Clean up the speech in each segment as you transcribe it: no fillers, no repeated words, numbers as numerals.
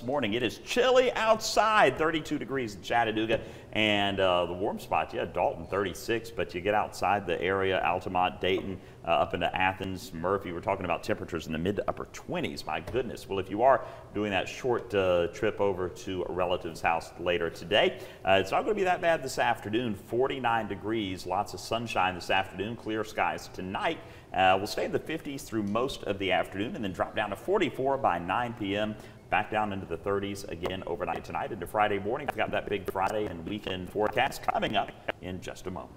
this morning. It is chilly outside, 32 degrees in Chattanooga, and the warm spot, yeah, Dalton 36, but you get outside the area, Altamont, Dayton, up into Athens, Murphy, we're talking about temperatures in the mid to upper 20s. My goodness. Well, if you are doing that short trip over to a relative's house later today, it's not going to be that bad this afternoon. 49 degrees, lots of sunshine this afternoon, clear skies tonight. We'll stay in the 50s through most of the afternoon and then drop down to 44 by 9 p.m. Back down into the 30s again overnight tonight into Friday morning. We've got that big Friday and weekend forecast coming up in just a moment.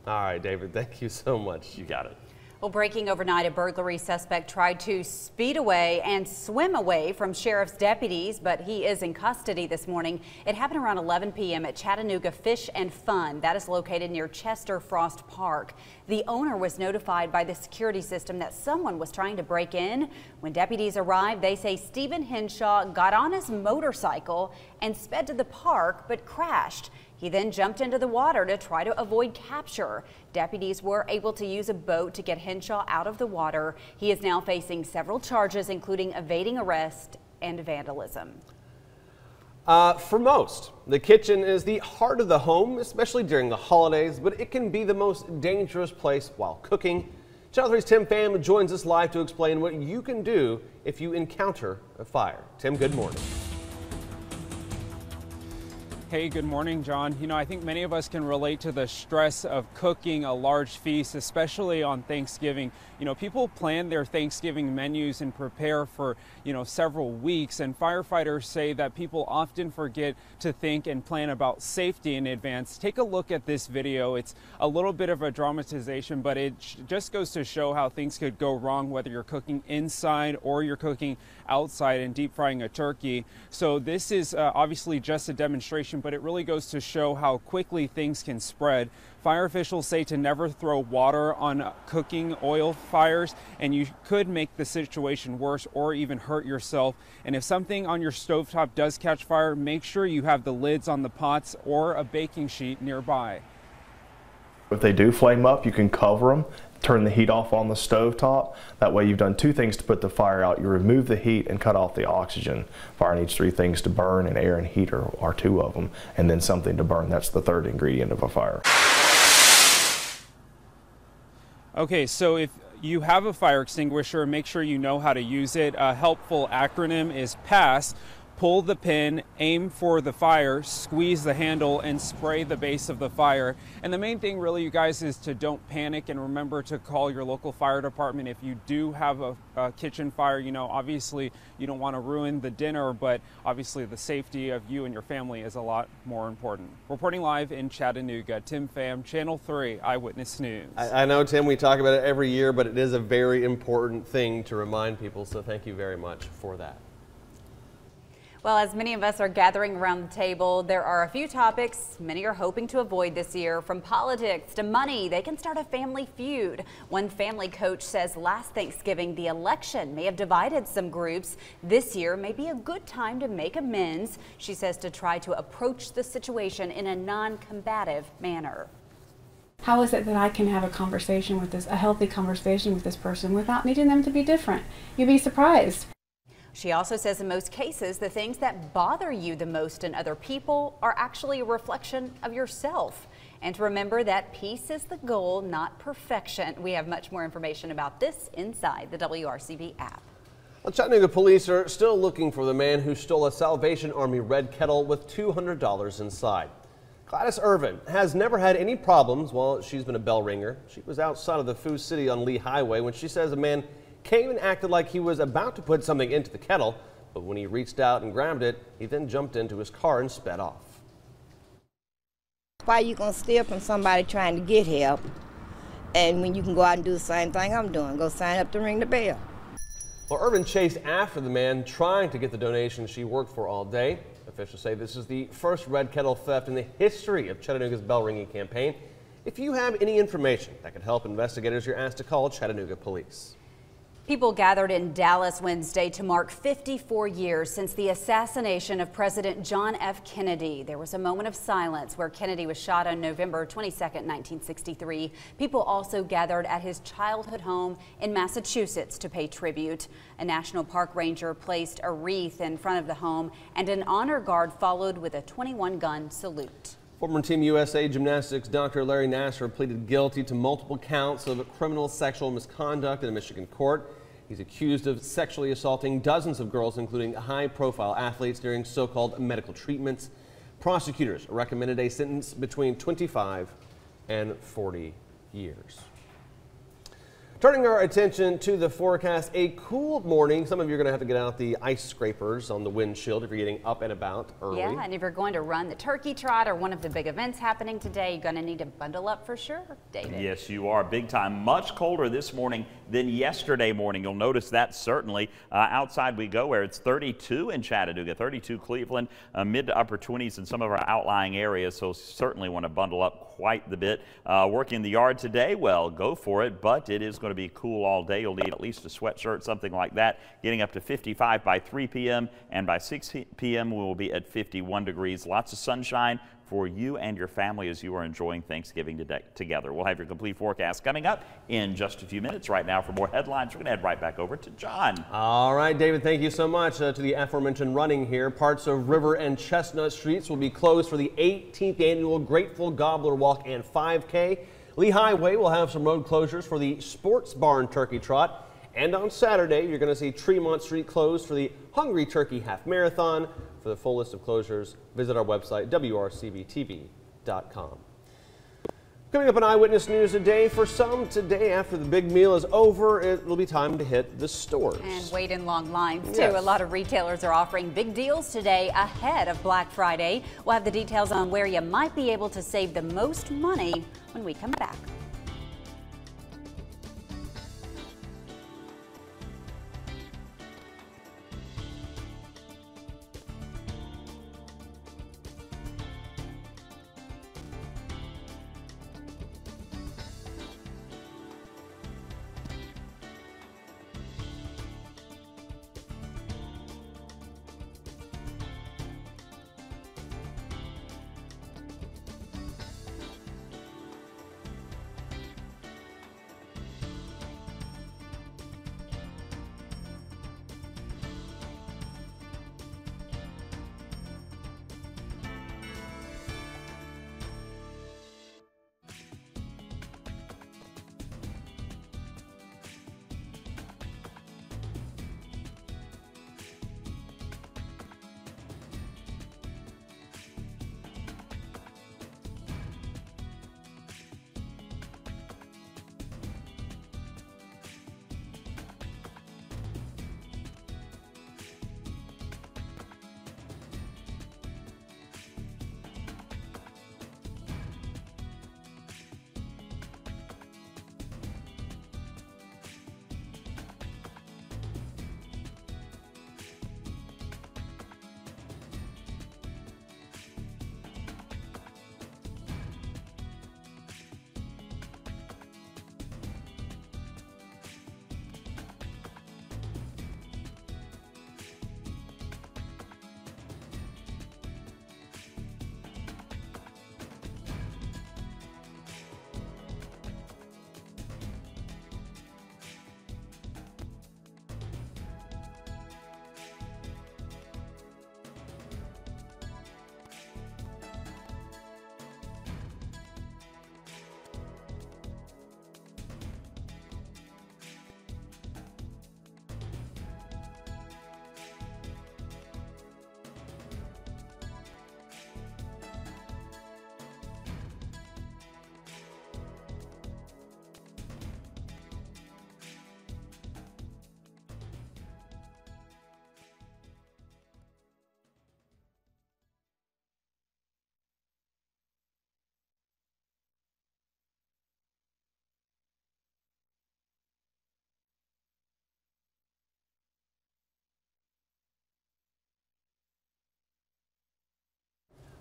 All right, David, thank you so much. You got it. Well, breaking overnight, a burglary suspect tried to speed away and swim away from sheriff's deputies, but he is in custody this morning. It happened around 11 p.m. at Chattanooga Fish and Fun. That is located near Chester Frost Park. The owner was notified by the security system that someone was trying to break in. When deputies arrived, they say Stephen Henshaw got on his motorcycle and sped to the park, but crashed. He then jumped into the water to try to avoid capture. Deputies were able to use a boat to get Henshaw out of the water. He is now facing several charges, including evading arrest and vandalism. For most, the kitchen is the heart of the home, especially during the holidays, but it can be the most dangerous place while cooking. Channel 3's Tim Pham joins us live to explain what you can do if you encounter a fire. Tim, good morning. Hey, good morning, John. You know, I think many of us can relate to the stress of cooking a large feast, especially on Thanksgiving. You know, people plan their Thanksgiving menus and prepare for, several weeks, and firefighters say that people often forget to think and plan about safety in advance. Take a look at this video. It's a little bit of a dramatization, but it just goes to show how things could go wrong, whether you're cooking inside or you're cooking outside and deep frying a turkey. So this is obviously just a demonstration, but it really goes to show how quickly things can spread. Fire officials say to never throw water on cooking oil fires, and you could make the situation worse or even hurt yourself. And if something on your stovetop does catch fire, make sure you have the lids on the pots or a baking sheet nearby. If they do flame up, you can cover them, turn the heat off on the stovetop. That way you've done two things to put the fire out. You remove the heat and cut off the oxygen. Fire needs three things to burn, and air and heat are two of them, and then something to burn. That's the third ingredient of a fire. Okay, so if you have a fire extinguisher, make sure you know how to use it. A helpful acronym is PASS. Pull the pin, aim for the fire, squeeze the handle, and spray the base of the fire. And the main thing really, you guys, is to don't panic and remember to call your local fire department if you do have a kitchen fire. Obviously you don't want to ruin the dinner, but obviously the safety of you and your family is a lot more important. Reporting live in Chattanooga, Tim Pham, Channel 3 Eyewitness News. I know, Tim, we talk about it every year, but it is a very important thing to remind people, so thank you very much for that. Well, as many of us are gathering around the table, there are a few topics many are hoping to avoid this year. From politics to money, they can start a family feud. One family coach says last Thanksgiving, the election may have divided some groups. This year may be a good time to make amends, she says, to try to approach the situation in a non-combative manner. How is it that I can have a healthy conversation with this person without needing them to be different? You'd be surprised. She also says in most cases, the things that bother you the most in other people are actually a reflection of yourself. And to remember that peace is the goal, not perfection. We have much more information about this inside the WRCB app. Well, Chattanooga police are still looking for the man who stole a Salvation Army red kettle with $200 inside. Gladys Irvin has never had any problems while she's been a bell ringer. She was outside of the Food City on Lee Highway when she says a man came and acted like he was about to put something into the kettle, but when he reached out and grabbed it, he then jumped into his car and sped off. Why are you going to steal from somebody trying to get help, and when you can go out and do the same thing I'm doing, go sign up to ring the bell? Well, Irvin chased after the man trying to get the donation she worked for all day. Officials say this is the first red kettle theft in the history of Chattanooga's bell ringing campaign. If you have any information that could help investigators, you're asked to call Chattanooga Police. People gathered in Dallas Wednesday to mark 54 years since the assassination of President John F. Kennedy. There was a moment of silence where Kennedy was shot on November 22, 1963. People also gathered at his childhood home in Massachusetts to pay tribute. A National Park ranger placed a wreath in front of the home, and an honor guard followed with a 21-gun salute. Former Team USA gymnastics Dr. Larry Nassar pleaded guilty to multiple counts of criminal sexual misconduct in a Michigan court. He's accused of sexually assaulting dozens of girls, including high-profile athletes, during so-called medical treatments. Prosecutors recommended a sentence between 25 and 40 years. Turning our attention to the forecast, a cool morning. Some of you are going to have to get out the ice scrapers on the windshield if you're getting up and about early. Yeah, and if you're going to run the turkey trot or one of the big events happening today, you're going to need to bundle up for sure, David. Yes, you are. Big time. Much colder this morning than yesterday morning. You'll notice that certainly. Outside we go, where it's 32 in Chattanooga, 32 Cleveland, mid to upper 20s in some of our outlying areas, so certainly want to bundle up quite the bit. Working the yard today, well, go for it, but it is going to be cool all day. You'll need at least a sweatshirt, something like that. Getting up to 55 by 3 p.m. and by 6 p.m. we will be at 51 degrees. Lots of sunshine for you and your family as you are enjoying Thanksgiving together. We'll have your complete forecast coming up in just a few minutes. Right now, for more headlines, we're going to head right back over to John. All right, David, thank you so much. To the aforementioned running here, parts of River and Chestnut Streets will be closed for the 18th annual Grateful Gobbler Walk and 5K. Lee Highway will have some road closures for the Sports Barn Turkey Trot. And on Saturday, you're going to see Tremont Street closed for the Hungry Turkey Half Marathon. For the full list of closures, visit our website, wrcbtv.com. Coming up on Eyewitness News today, for some today after the big meal is over, it will be time to hit the stores. And wait in long lines, too. Yes. A lot of retailers are offering big deals today ahead of Black Friday. We'll have the details on where you might be able to save the most money when we come back.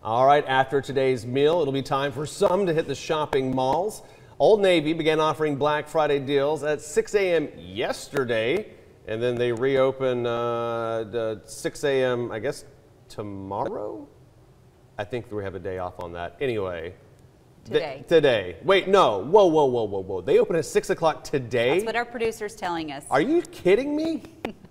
All right, after today's meal, it'll be time for some to hit the shopping malls. Old Navy began offering Black Friday deals at 6 a.m. yesterday, and then they reopen the 6 a.m. I guess tomorrow. I think we have a day off on that. Anyway. Today. Wait, no. Whoa. They open at 6 o'clock today? That's what our producer's telling us. Are you kidding me?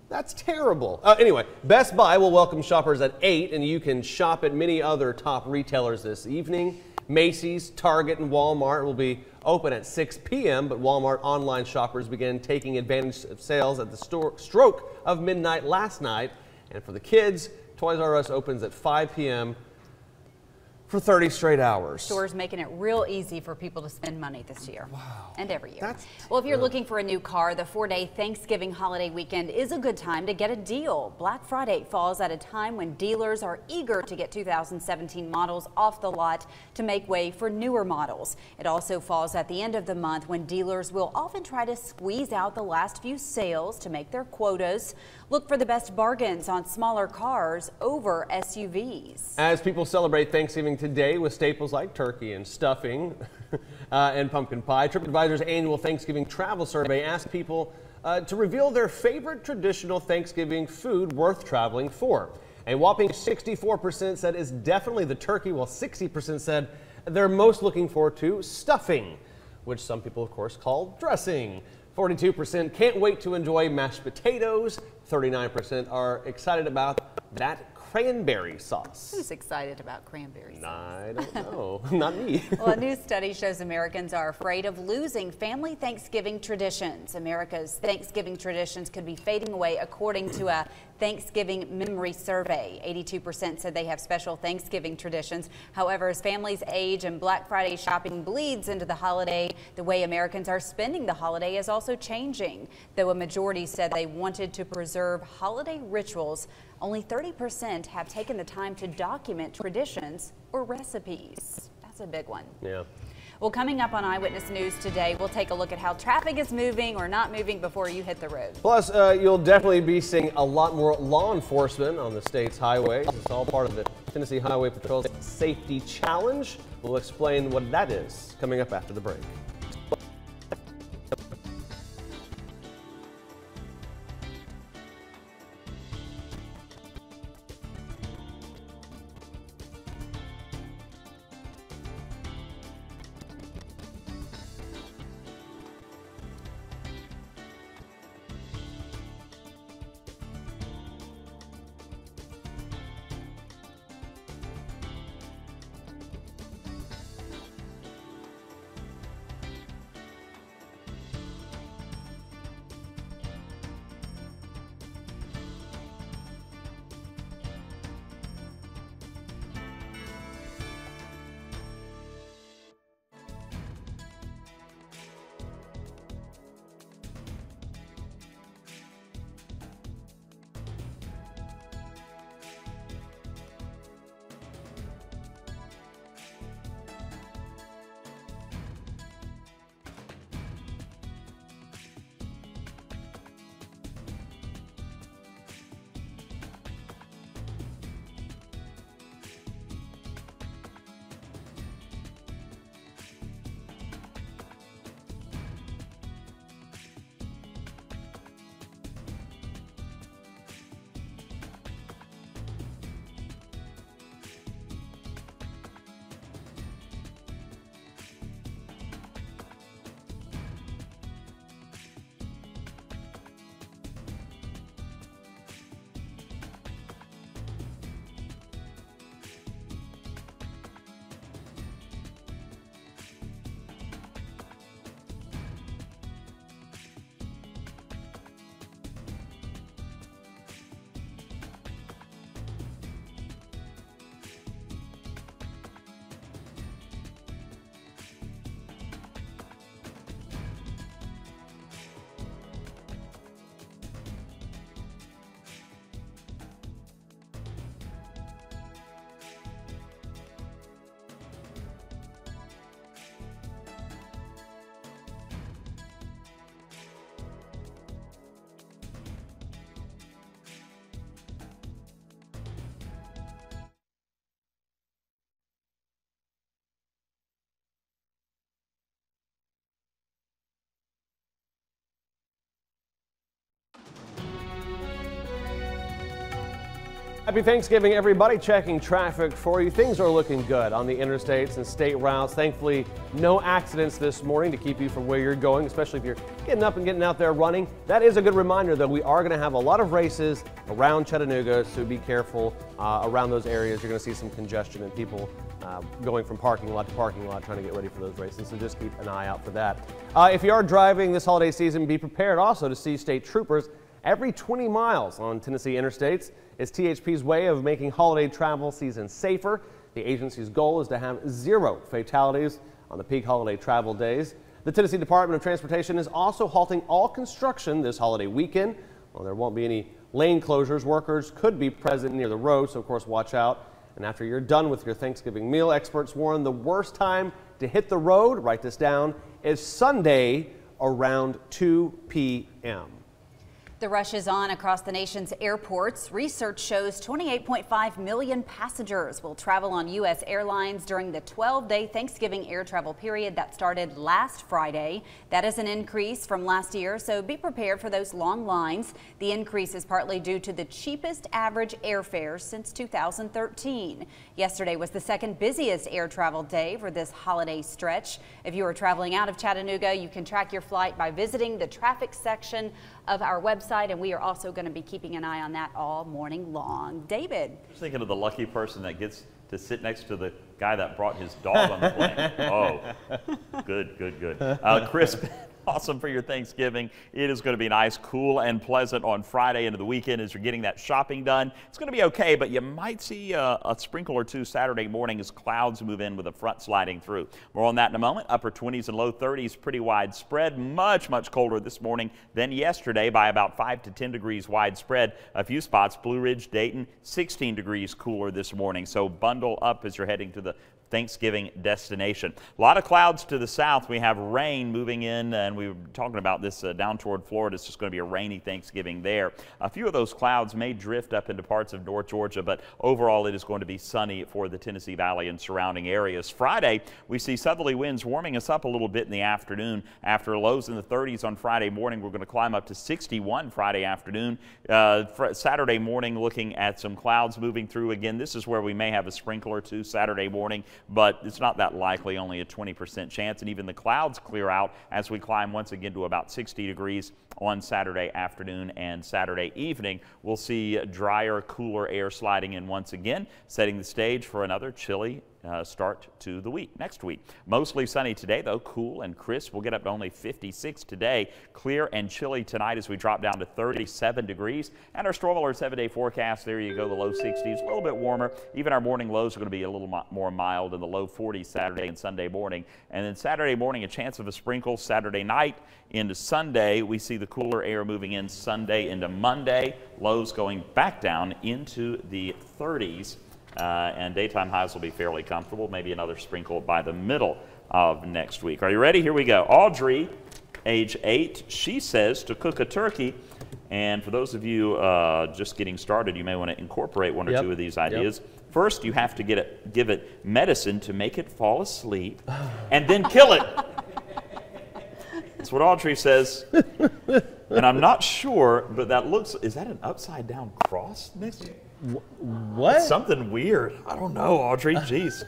That's terrible. Anyway, Best Buy will welcome shoppers at 8, and you can shop at many other top retailers this evening. Macy's, Target, and Walmart will be open at 6 p.m., but Walmart online shoppers began taking advantage of sales at the stroke of midnight last night. And for the kids, Toys R Us opens at 5 p.m. for 30 straight hours. Stores making it real easy for people to spend money this year. Wow. And every year. That's well, if you're looking for a new car, the 4-day Thanksgiving holiday weekend is a good time to get a deal. Black Friday falls at a time when dealers are eager to get 2017 models off the lot to make way for newer models. It also falls at the end of the month when dealers will often try to squeeze out the last few sales to make their quotas. Look for the best bargains on smaller cars over SUVs. As people celebrate Thanksgiving today with staples like turkey and stuffing and pumpkin pie, TripAdvisor's annual Thanksgiving travel survey asked people to reveal their favorite traditional Thanksgiving food worth traveling for. A whopping 64% said it's definitely the turkey, while 60% said they're most looking forward to stuffing, which some people, of course, call dressing. 42% can't wait to enjoy mashed potatoes. 39% are excited about that cranberry sauce. Who's excited about cranberry sauce? I don't know. Not me. Well, a new study shows Americans are afraid of losing family Thanksgiving traditions. America's Thanksgiving traditions could be fading away according to a Thanksgiving memory survey. 82% said they have special Thanksgiving traditions. However, as families age and Black Friday shopping bleeds into the holiday, the way Americans are spending the holiday is also changing. Though a majority said they wanted to preserve holiday rituals, only 30% have taken the time to document traditions or recipes. That's a big one. Yeah. Well, coming up on Eyewitness News today, we'll take a look at how traffic is moving or not moving before you hit the road. Plus, you'll definitely be seeing a lot more law enforcement on the state's highways. It's all part of the Tennessee Highway Patrol's Safety Challenge. We'll explain what that is coming up after the break. Happy Thanksgiving, everybody. Checking traffic for you. Things are looking good on the interstates and state routes. Thankfully, no accidents this morning to keep you from where you're going, especially if you're getting up and getting out there running. That is a good reminder, though. We are going to have a lot of races around Chattanooga, so be careful around those areas. You're going to see some congestion and people going from parking lot to parking lot trying to get ready for those races, so just keep an eye out for that. If you are driving this holiday season, be prepared also to see state troopers every 20 miles on Tennessee interstates. It's THP's way of making holiday travel season safer. The agency's goal is to have 0 fatalities on the peak holiday travel days. The Tennessee Department of Transportation is also halting all construction this holiday weekend. While there won't be any lane closures, workers could be present near the road, so of course watch out. And after you're done with your Thanksgiving meal, experts warn the worst time to hit the road, write this down, is Sunday around 2 p.m. The rush is on across the nation's airports. Research shows 28.5 million passengers will travel on U.S. airlines during the 12-day Thanksgiving air travel period that started last Friday. That is an increase from last year, so be prepared for those long lines. The increase is partly due to the cheapest average airfares since 2013. Yesterday was the second busiest air travel day for this holiday stretch. If you are traveling out of Chattanooga, you can track your flight by visiting the traffic section of our website, and we are also going to be keeping an eye on that all morning long. David. Just thinking of the lucky person that gets to sit next to the guy that brought his dog on the plane. Oh, good, good, good. Crisp. Awesome for your Thanksgiving. It is going to be nice, cool, and pleasant on Friday into the weekend as you're getting that shopping done. It's going to be okay, but you might see a sprinkle or two Saturday morning as clouds move in with a front sliding through. More on that in a moment. Upper 20s and low 30s, pretty widespread. Much, much colder this morning than yesterday by about 5 to 10 degrees widespread. A few spots, Blue Ridge, Dayton, 16 degrees cooler this morning. So bundle up as you're heading to the Thanksgiving destination. A lot of clouds to the south. We have rain moving in, and we were talking about this down toward Florida. It's just going to be a rainy Thanksgiving there. A few of those clouds may drift up into parts of North Georgia, but overall it is going to be sunny for the Tennessee Valley and surrounding areas. Friday, we see southerly winds warming us up a little bit in the afternoon. After lows in the 30s on Friday morning, we're going to climb up to 61 Friday afternoon. Saturday morning, looking at some clouds moving through again. This is where we may have a sprinkle or two Saturday morning, but it's not that likely, only a 20% chance. And even the clouds clear out as we climb once again to about 60 degrees on Saturday afternoon and Saturday evening. We'll see drier, cooler air sliding in once again, setting the stage for another chilly start to the week. Next week, mostly sunny today, though cool and crisp. We'll get up to only 56 today. Clear and chilly tonight as we drop down to 37 degrees. And our Storm Alert 7-day forecast, there you go, the low 60s, a little bit warmer. Even our morning lows are going to be a little more mild in the low 40s Saturday and Sunday morning. And then Saturday morning, a chance of a sprinkle. Saturday night into Sunday, we see the cooler air moving in Sunday into Monday. Lows going back down into the 30s. And daytime highs will be fairly comfortable, maybe another sprinkle by the middle of next week. Are you ready? Here we go. Audrey, age 8, she says to cook a turkey. And for those of you just getting started, you may want to incorporate one or two of these ideas. First, you have to give it medicine to make it fall asleep, and then kill it. That's what Audrey says. And I'm not sure, but that looks, is that an upside down cross next? What? It's something weird. I don't know, Audrey. Jeez.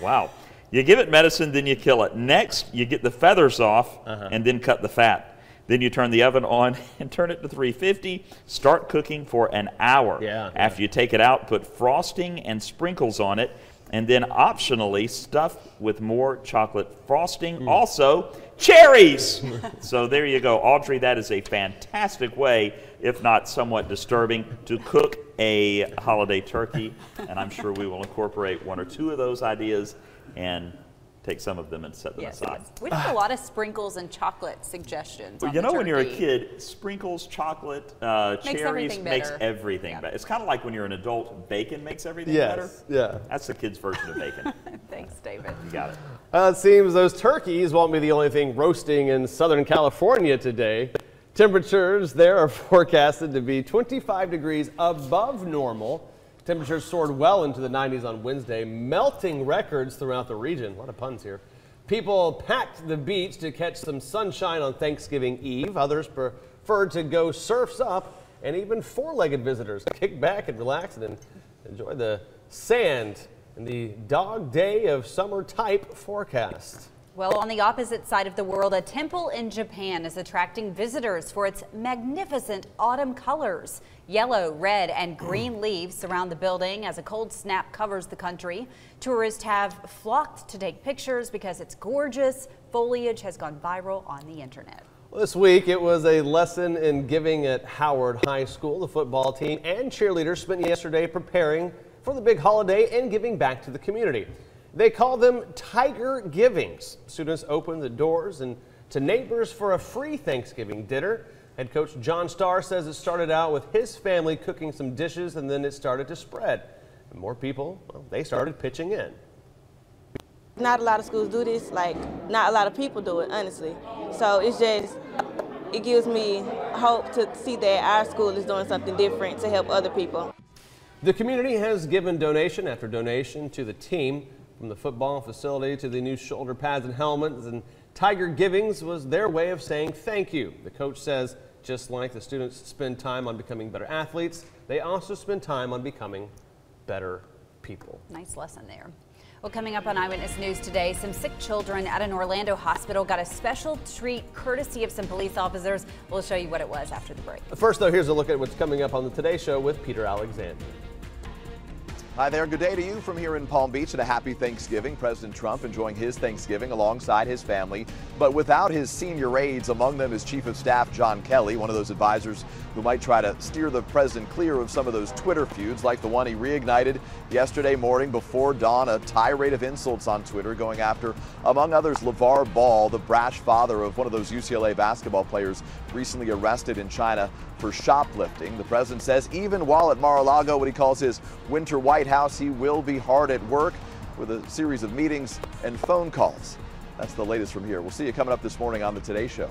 Wow. You give it medicine, then you kill it. Next, you get the feathers off and then cut the fat. Then you turn the oven on and turn it to 350. Start cooking for an hour. After you take it out, put frosting and sprinkles on it, and then optionally stuff with more chocolate frosting. Also, cherries. So there you go, Audrey. That is a fantastic way, if not somewhat disturbing, to cook a holiday turkey. And I'm sure we will incorporate one or two of those ideas and take some of them and set them aside. We have a lot of sprinkles and chocolate suggestions. Well, you know, when you're a kid, sprinkles, chocolate, cherries makes everything better. It's kind of like when you're an adult, bacon makes everything better. Yeah. That's the kid's version of bacon. Thanks, David. You got it. It seems those turkeys won't be the only thing roasting in Southern California today. Temperatures there are forecasted to be 25 degrees above normal. Temperatures soared well into the 90s on Wednesday, melting records throughout the region. A lot of puns here. People packed the beach to catch some sunshine on Thanksgiving Eve. Others preferred to go surfs up, and even four-legged visitors kick back and relax and Enjoy the sand and the dog day of summer type forecast. Well, on the opposite side of the world, a temple in Japan is attracting visitors for its magnificent autumn colors. Yellow, red, and green leaves surround the building as a cold snap covers the country. Tourists have flocked to take pictures because its gorgeous foliage has gone viral on the internet. Well, this week, it was a lesson in giving at Howard High School. The football team and cheerleaders spent yesterday preparing for the big holiday and giving back to the community. They call them Tiger Givings. Students opened the doors and to neighbors for a free Thanksgiving dinner. Head coach John Starr says it started out with his family cooking some dishes and then it started to spread. And more people, well, they started pitching in. Not a lot of schools do this, like not a lot of people do it, honestly. So it gives me hope to see that our school is doing something different to help other people. The community has given donation after donation to the team, from the football facility to the new shoulder pads and helmets, and Tiger Givings was their way of saying thank you. The coach says just like the students spend time on becoming better athletes, they also spend time on becoming better people. Nice lesson there. Well, coming up on Eyewitness News today, some sick children at an Orlando hospital got a special treat courtesy of some police officers. We'll show you what it was after the break. First, though, here's a look at what's coming up on the Today Show with Peter Alexander. Hi there, good day to you from here in Palm Beach and a happy Thanksgiving. President Trump enjoying his Thanksgiving alongside his family, but without his senior aides. Among them is Chief of Staff John Kelly, one of those advisors who might try to steer the president clear of some of those Twitter feuds like the one he reignited yesterday morning before dawn, a tirade of insults on Twitter going after, among others, LeVar Ball, the brash father of one of those UCLA basketball players recently arrested in China for shoplifting. The president says even while at Mar-a-Lago, what he calls his winter White House, he will be hard at work with a series of meetings and phone calls. That's the latest from here. We'll see you coming up this morning on the Today Show.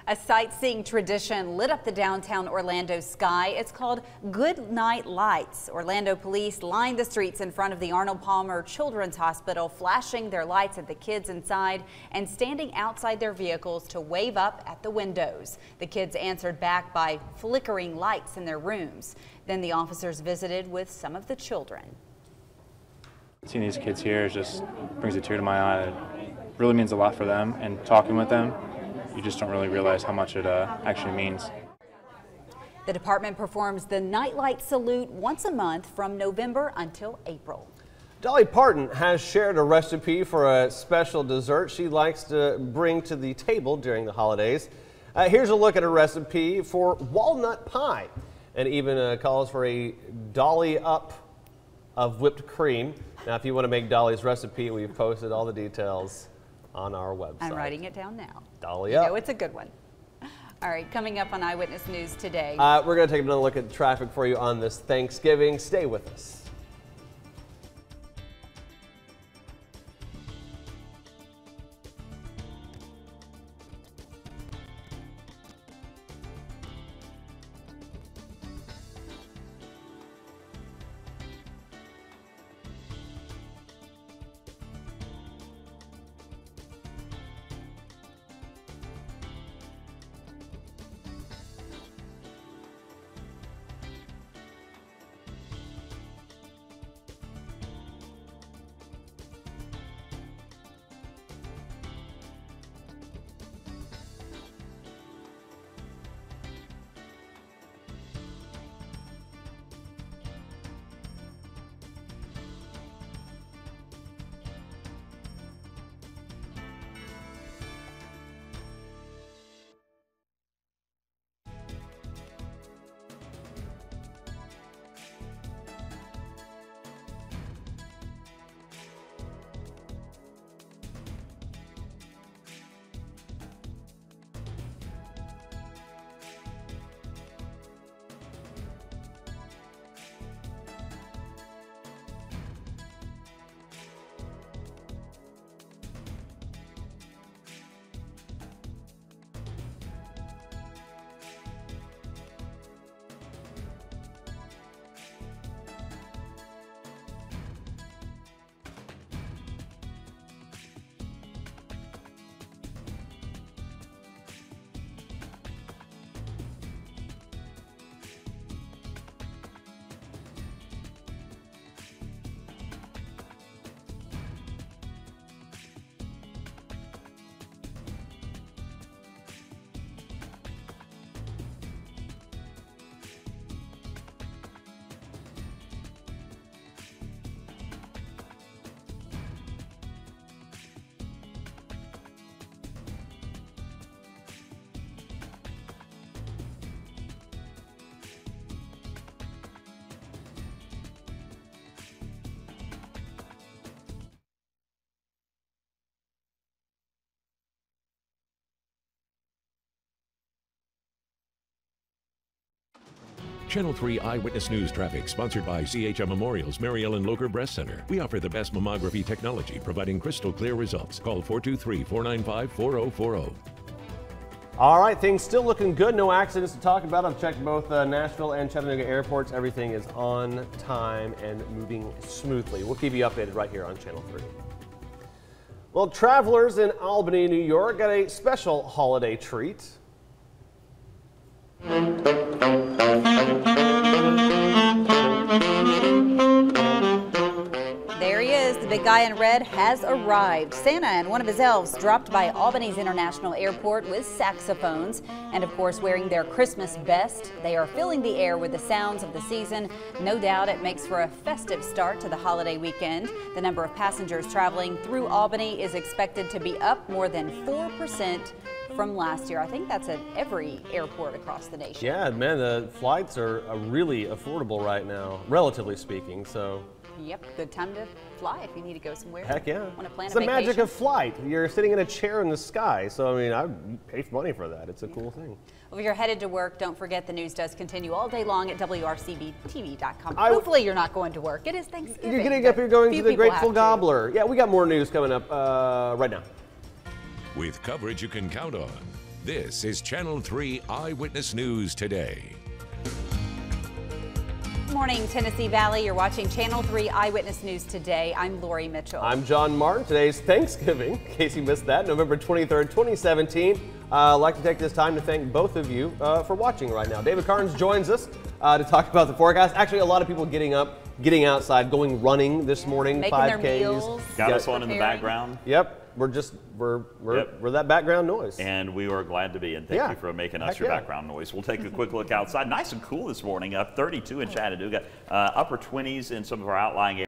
A sightseeing tradition lit up the downtown Orlando sky. It's called Good Night Lights. Orlando police lined the streets in front of the Arnold Palmer Children's Hospital, flashing their lights at the kids inside and standing outside their vehicles to wave up at the windows. The kids answered back by flickering lights in their rooms. Then the officers visited with some of the children. Seeing these kids here just brings a tear to my eye. It really means a lot for them, and talking with them, you just don't really realize how much it actually means. The department performs the Nightlight Salute once a month from November until April. Dolly Parton has shared a recipe for a special dessert she likes to bring to the table during the holidays. Here's a look at a recipe for walnut pie, and even calls for a dolly up of whipped cream. Now, if you want to make Dolly's recipe, we've posted all the details on our website. I'm writing it down now. Dolly up. You know it's a good one. All right, coming up on Eyewitness News today. We're going to take another look at traffic for you on this Thanksgiving. Stay with us. Channel 3 Eyewitness News traffic, sponsored by CHM Memorial's Mary Ellen Locher Breast Center. We offer the best mammography technology, providing crystal clear results. Call 423-495-4040. All right, things still looking good. No accidents to talk about. I've checked both Nashville and Chattanooga airports. Everything is on time and moving smoothly. We'll keep you updated right here on Channel 3. Well, travelers in Albany, New York got a special holiday treat. There he is. The big guy in red has arrived. Santa and one of his elves dropped by Albany's International Airport with saxophones and, of course, wearing their Christmas best. They are filling the air with the sounds of the season. No doubt it makes for a festive start to the holiday weekend. The number of passengers traveling through Albany is expected to be up more than 4% from last year. I think that's at every airport across the nation. Yeah, man, the flights are really affordable right now, relatively speaking, so. Yep, good time to fly if you need to go somewhere. Heck yeah. Want to plan It's a the vacation. magic of flight. You're sitting in a chair in the sky, so I mean, I would pay money for that. It's a cool thing. Well, if you're headed to work, don't forget the news does continue all day long at WRCBTV.com. Hopefully you're not going to work. It is Thanksgiving. You're getting up here going to Few the people Grateful have to. Gobbler. Yeah, we got more news coming up right now. With coverage you can count on, this is Channel 3 Eyewitness News Today. Good morning, Tennessee Valley. You're watching Channel 3 Eyewitness News Today. I'm Lori Mitchell. I'm John Martin. Today's Thanksgiving, in case you missed that, November 23rd, 2017. I'd like to take this time to thank both of you for watching right now. David Carnes joins us to talk about the forecast. Actually, a lot of people getting up getting outside, going running this morning, Making 5Ks. their meals. Got us on in the background. Yep. We're that background noise. And we are glad to be, and thank you for making us your background noise. We'll take a quick look outside. Nice and cool this morning, up 32 in Chattanooga, upper 20s in some of our outlying areas.